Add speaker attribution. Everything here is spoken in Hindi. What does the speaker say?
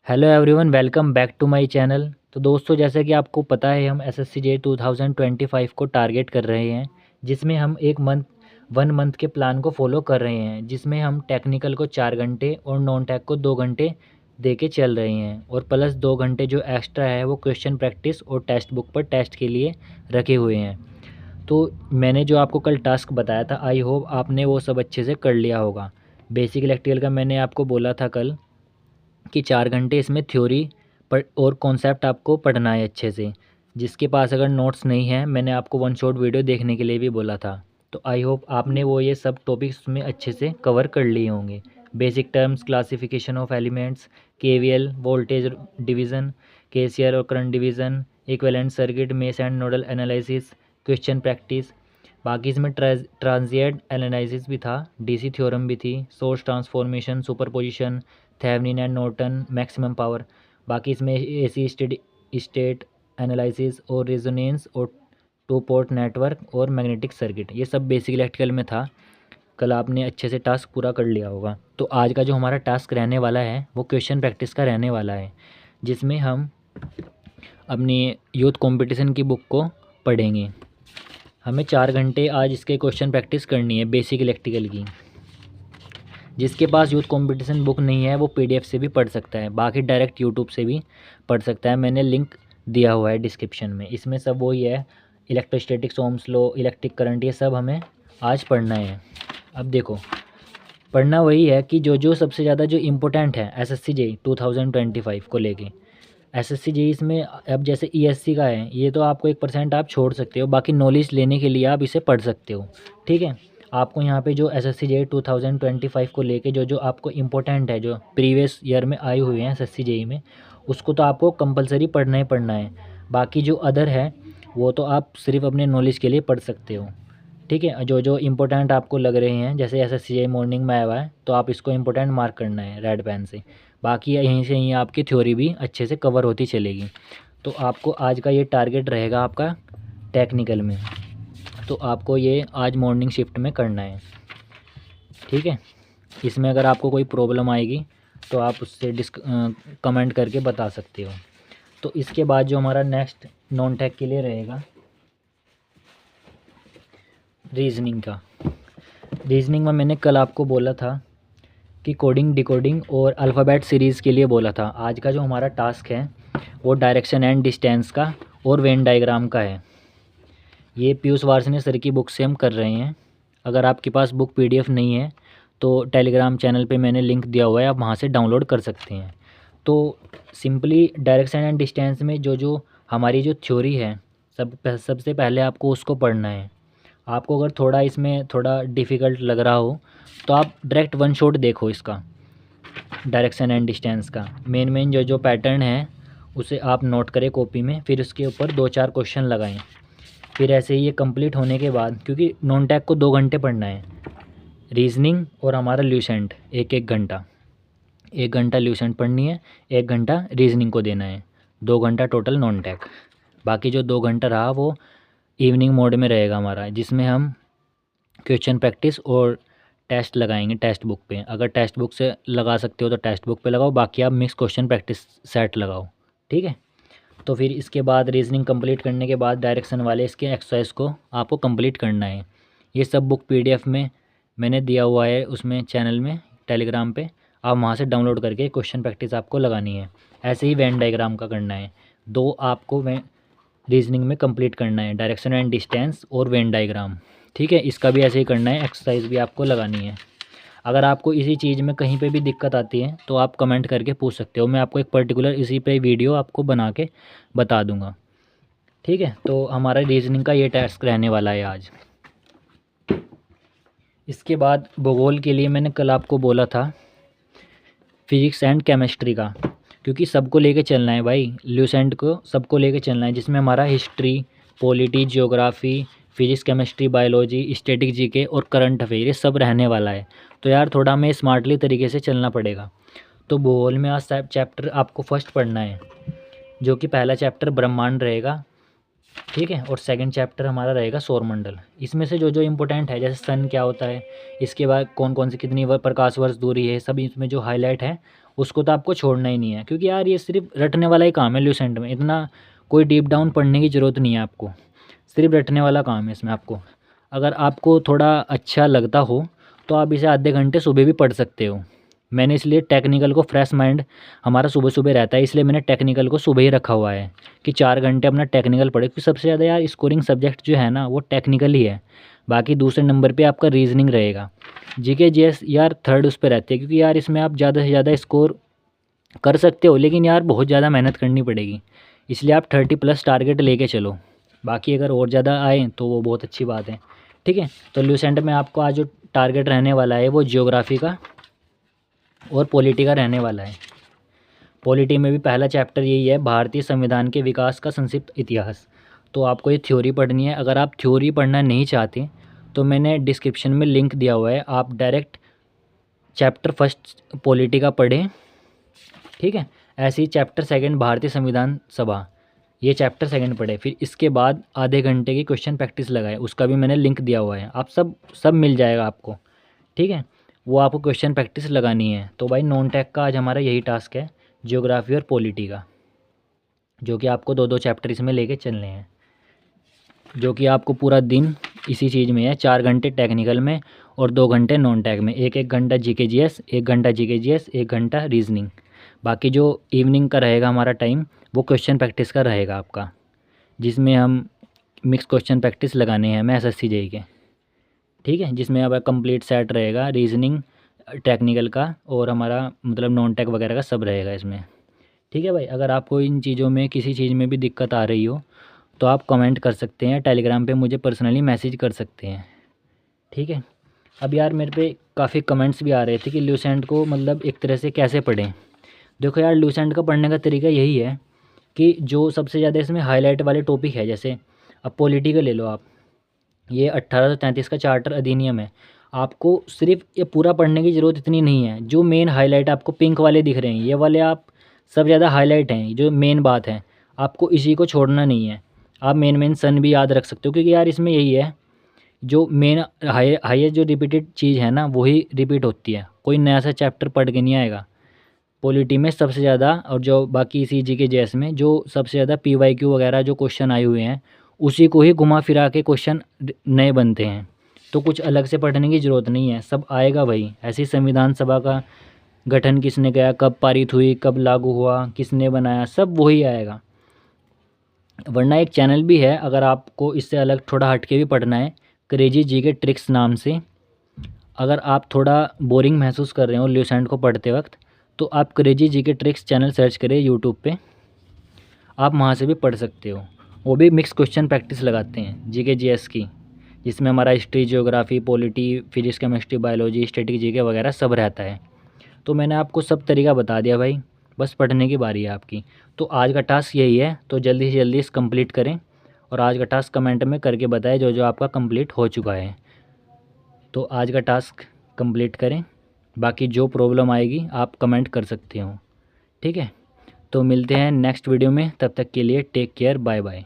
Speaker 1: Hello everyone, welcome back to my channel. तो दोस्तों, जैसा कि आपको पता है, हम एसएससी जे 2025 को टारगेट कर रहे हैं, जिसमें हम एक मंथ 1 मंथ के प्लान को फॉलो कर रहे हैं, जिसमें हम टेक्निकल को 4 घंटे और नॉन टेक को 2 घंटे दे के चल रहे हैं, और प्लस 2 घंटे जो एक्स्ट्रा है वो क्वेश्चन प्रैक्टिस और टेक्स्ट बुक पर टेस्ट के लिए रखे हुए हैं। तो मैंने जो आपको कल टास्क बताया था, आई होप आपने वो सब अच्छे से कर लिया होगा। बेसिक इलेक्ट्रिकल का मैंने आपको बोला था कल कि 4 घंटे इसमें थ्योरी पर और कॉन्सेप्ट आपको पढ़ना है अच्छे से। जिसके पास अगर नोट्स नहीं है, मैंने आपको वन शॉट वीडियो देखने के लिए भी बोला था। तो आई होप आपने वो ये सब टॉपिक्स में अच्छे से कवर कर लिए होंगे। Basic terms, classification of elements, KVL, voltage division, KCL और current division, equivalent circuit, mesh and nodal analysis, question practice. बाकी इसमें ट्रांजिएंट एनालिसिस भी था, डीसी थ्योरम भी थी, source transformation, superposition, Thevenin and Norton, maximum power. बाकी इसमें एसी स्टेट एनालिसिस और रेजोनेंस और टू पोर्ट नेटवर्क और मैग्नेटिक सर्किट, ये सब बेसिक इलेक्ट्रिकल में था। कल आपने अच्छे से टास्क पूरा कर लिया होगा। तो आज का जो हमारा टास्क रहने वाला है वो क्वेश्चन प्रैक्टिस का रहने वाला है, जिसमें हम अपनी यूथ कंपटीशन की बुक को पढ़ेंगे। हमें 4 घंटे आज इसके क्वेश्चन प्रैक्टिस करनी है बेसिक इलेक्ट्रिकल की। जिसके पास यूथ कंपटीशन बुक नहीं है वो पीडीएफ से भी पढ़ सकता है, बाकी डायरेक्ट यूट्यूब से भी पढ़ सकता है। मैंने लिंक दिया हुआ है डिस्क्रिप्शन में। इसमें सब वही है, electrostatics, Ohm's law, electric current, ये सब हमें आज पढ़ना है। अब देखो, पढ़ना वही है कि जो जो सबसे ज़्यादा जो इम्पोर्टेंट है एसएससी जेईई 2025 को लेके। एसएससी जेईई इसमें अब जैसे ईएससी का है, ये तो आपको 1% आप छोड़ सकते हो, बाकी नॉलेज लेने के लिए आप इसे पढ़ सकते हो। ठीक है, आपको यहाँ पे जो एसएससी जेईई 2025 को लेके जो जो आपको इम्पोर्टेंट है, जो प्रीवियस ईयर में आए हुए हैं एसएससी जेईई में, उसको तो आपको कंपलसरी पढ़ना ही पढ़ना है। बाकी जो अदर है वो तो आप सिर्फ अपने नॉलेज के लिए पढ़ सकते हो। ठीक है, जो जो इम्पोर्टेंट आपको लग रहे हैं, जैसे एसएससी जेईई मॉर्निंग में आया हुआ है, तो आप इसको इम्पोर्टेंट मार्क करना है रेड पेन से। बाकी यहीं से यहीं आपकी थ्योरी भी अच्छे से कवर होती चलेगी। तो आपको आज का ये टारगेट रहेगा आपका टेक्निकल में, तो आपको ये आज मॉर्निंग शिफ्ट में करना है। ठीक है, इसमें अगर आपको कोई प्रॉब्लम आएगी तो आप उससे कमेंट करके बता सकते हो। तो इसके बाद जो हमारा नेक्स्ट नॉन टेक के लिए रहेगा रीजनिंग का। रीजनिंग में मैंने कल आपको बोला था कि कोडिंग, डिकोडिंग और अल्फ़ाबेट सीरीज़ के लिए बोला था। आज का जो हमारा टास्क है वो डायरेक्शन एंड डिस्टेंस का और वेन डायग्राम का है। ये पीयूष वार्ष्णेय सर की बुक से हम कर रहे हैं। अगर आपके पास बुक पीडीएफ नहीं है तो टेलीग्राम चैनल पे मैंने लिंक दिया हुआ है, आप वहाँ से डाउनलोड कर सकते हैं। तो सिंपली डायरेक्शन एंड डिस्टेंस में जो जो हमारी जो थ्योरी है, सबसे पहले आपको उसको पढ़ना है। आपको अगर थोड़ा इसमें थोड़ा डिफ़िकल्ट लग रहा हो तो आप डायरेक्ट वन शॉट देखो इसका, डायरेक्शन एंड डिस्टेंस का मेन जो जो पैटर्न है उसे आप नोट करें कॉपी में, फिर उसके ऊपर 2-4 क्वेश्चन लगाएं। फिर ऐसे ही ये कंप्लीट होने के बाद, क्योंकि नॉन टेक को 2 घंटे पढ़ना है, रीजनिंग और हमारा ल्यूसेंट 1-1 घंटा, 1 घंटा ल्यूसेंट पढ़नी है, 1 घंटा रीजनिंग को देना है, 2 घंटा टोटल नॉन टेक। बाकी जो 2 घंटा रहा वो इवनिंग मोड में रहेगा हमारा, जिसमें हम क्वेश्चन प्रैक्टिस और टेस्ट लगाएंगे टेक्स्ट बुक पे। अगर टेक्स्ट बुक से लगा सकते हो तो टेक्स्ट बुक पे लगाओ, बाकी आप मिक्स क्वेश्चन प्रैक्टिस सेट लगाओ। ठीक है, तो फिर इसके बाद रीजनिंग कंप्लीट करने के बाद डायरेक्शन वाले इसके एक्सरसाइज को आपको कंप्लीट करना है। ये सब बुक पीडीएफ में मैंने दिया हुआ है उसमें चैनल में टेलीग्राम पे, आप वहाँ से डाउनलोड करके क्वेश्चन प्रैक्टिस आपको लगानी है। ऐसे ही वेन डायग्राम का करना है, 2 आपको रीजनिंग में कंप्लीट करना है, डायरेक्शन एंड डिस्टेंस और वेन डायग्राम। ठीक है, इसका भी ऐसे ही करना है, एक्सरसाइज भी आपको लगानी है। अगर आपको इसी चीज़ में कहीं पे भी दिक्कत आती है तो आप कमेंट करके पूछ सकते हो, मैं आपको एक पर्टिकुलर इसी पे वीडियो आपको बना के बता दूंगा। ठीक है, तो हमारा रीजनिंग का ये टास्क रहने वाला है आज। इसके बाद भूगोल के लिए मैंने कल आपको बोला था फिजिक्स एंड केमिस्ट्री का, क्योंकि सबको लेके चलना है भाई, ल्यूसेंट को सबको लेके चलना है, जिसमें हमारा history, polity, geography, physics, chemistry, biology, static, GK और करंट अफेयर, ये सब रहने वाला है। तो यार थोड़ा हमें स्मार्टली तरीके से चलना पड़ेगा। तो भूगोल में आज चैप्टर आपको फर्स्ट पढ़ना है, जो कि पहला चैप्टर ब्रह्मांड रहेगा। ठीक है। और सेकंड चैप्टर हमारा रहेगा सौरमंडल। इसमें से जो जो इम्पोर्टेंट है, जैसे सन क्या होता है, इसके बाद कौन कौन सी कितनी प्रकाश वर्ष दूरी है, सब इसमें जो हाईलाइट है उसको तो आपको छोड़ना ही नहीं है, क्योंकि यार ये सिर्फ रटने वाला ही काम है ल्यूसेंट में, इतना कोई डीप डाउन पढ़ने की ज़रूरत नहीं है आपको, सिर्फ रटने वाला काम है इसमें आपको। अगर आपको थोड़ा अच्छा लगता हो तो आप इसे आधे घंटे सुबह भी पढ़ सकते हो। मैंने इसलिए टेक्निकल को, फ्रेश माइंड हमारा सुबह सुबह रहता है, इसलिए मैंने टेक्निकल को सुबह ही रखा हुआ है कि 4 घंटे अपना टेक्निकल पढ़े, क्योंकि सबसे ज़्यादा यार स्कोरिंग सब्जेक्ट जो है ना वो टेक्निकल ही है। बाकी दूसरे नंबर पे आपका रीजनिंग रहेगा। जीके जीएस यार थर्ड उस पर रहती है, क्योंकि यार इसमें आप ज़्यादा से ज़्यादा स्कोर कर सकते हो, लेकिन यार बहुत ज़्यादा मेहनत करनी पड़ेगी, इसलिए आप 30+ टारगेट लेके चलो। बाकी अगर और ज़्यादा आए तो वो बहुत अच्छी बात है। ठीक है। तो ल्यूसेंट में आपको आज जो टारगेट रहने वाला है वो जियोग्राफी का और पॉलिटी का रहने वाला है। पॉलिटी में भी पहला चैप्टर यही है, भारतीय संविधान के विकास का संक्षिप्त इतिहास। तो आपको ये थ्योरी पढ़नी है। अगर आप थ्योरी पढ़ना नहीं चाहते तो मैंने डिस्क्रिप्शन में लिंक दिया हुआ है, आप डायरेक्ट चैप्टर फर्स्ट पॉलिटी का पढ़ें। ठीक है। ऐसे ही चैप्टर सेकंड भारतीय संविधान सभा, ये चैप्टर सेकंड पढ़े, फिर इसके बाद आधे घंटे की क्वेश्चन प्रैक्टिस लगाए, उसका भी मैंने लिंक दिया हुआ है, आप सब मिल जाएगा आपको। ठीक है। वो आपको क्वेश्चन प्रैक्टिस लगानी है। तो भाई नॉन टेक का आज हमारा यही टास्क है, जियोग्राफी और पॉलिटी का, जो कि आपको 2-2 चैप्टर इसमें लेके चलने हैं, जो कि आपको पूरा दिन इसी चीज़ में है। 4 घंटे टेक्निकल में और 2 घंटे नॉन टेक में, 1-1 घंटा जीके जीएस, 1 घंटा जीके जीएस, 1 घंटा रीजनिंग। बाकी जो इवनिंग का रहेगा हमारा टाइम वो क्वेश्चन प्रैक्टिस का रहेगा आपका, जिसमें हम मिक्स क्वेश्चन प्रैक्टिस लगाने हैं हमें एसएससी जेईई के। ठीक है। जिसमें अब कंप्लीट सेट रहेगा, रीजनिंग टेक्निकल का और हमारा मतलब नॉन टेक वगैरह का सब रहेगा इसमें। ठीक है भाई। अगर आपको इन चीज़ों में किसी चीज़ में भी दिक्कत आ रही हो तो आप कमेंट कर सकते हैं, टेलीग्राम पे मुझे पर्सनली मैसेज कर सकते हैं। ठीक है। अब यार मेरे पे काफ़ी कमेंट्स भी आ रहे थे कि ल्यूसेंट को मतलब एक तरह से कैसे पढ़ें। देखो यार, ल्यूसेंट का पढ़ने का तरीका यही है कि जो सबसे ज़्यादा इसमें हाईलाइट वाले टॉपिक है, जैसे अब पॉलिटी का ले लो आप, ये 1833 का चार्टर अधिनियम है, आपको सिर्फ ये पूरा पढ़ने की ज़रूरत इतनी नहीं है। जो मेन हाईलाइट आपको पिंक वाले दिख रहे हैं, ये वाले आप सब ज़्यादा हाईलाइट हैं, जो मेन बात है, आपको इसी को छोड़ना नहीं है। आप मेन सन भी याद रख सकते हो, क्योंकि यार इसमें यही है, जो मेन हाईएस्ट जो रिपीटेड चीज़ है ना वही रिपीट होती है, कोई नया सा चैप्टर पढ़ के नहीं आएगा। पॉलिटी में सबसे ज़्यादा और जो बाकी इसी जी के जेएस में जो सबसे ज़्यादा पीवाईक्यू वगैरह जो क्वेश्चन आए हुए हैं उसी को ही घुमा फिरा के क्वेश्चन नए बनते हैं। तो कुछ अलग से पढ़ने की ज़रूरत नहीं है, सब आएगा वही। ऐसी संविधान सभा का गठन किसने किया, कब पारित हुई, कब लागू हुआ, किसने बनाया, सब वही आएगा। वरना एक चैनल भी है, अगर आपको इससे अलग थोड़ा हट के भी पढ़ना है, क्रेजी जी के ट्रिक्स नाम से। अगर आप थोड़ा बोरिंग महसूस कर रहे हो ल्यूसेंट को पढ़ते वक्त तो आप क्रेजी जी के ट्रिक्स चैनल सर्च करें यूट्यूब पे, आप वहाँ से भी पढ़ सकते हो। वो भी मिक्स क्वेश्चन प्रैक्टिस लगाते हैं जीके जीएस की, जिसमें हमारा history, geography, polity, physics, chemistry, biology, static GK वगैरह सब रहता है। तो मैंने आपको सब तरीका बता दिया भाई, बस पढ़ने की बारी है आपकी। तो आज का टास्क यही है, तो जल्दी से जल्दी इस कंप्लीट करें और आज का टास्क कमेंट में करके बताएं जो जो आपका कंप्लीट हो चुका है। तो आज का टास्क कंप्लीट करें, बाकी जो प्रॉब्लम आएगी आप कमेंट कर सकते हो। ठीक है। तो मिलते हैं नेक्स्ट वीडियो में, तब तक के लिए टेक केयर, बाय बाय।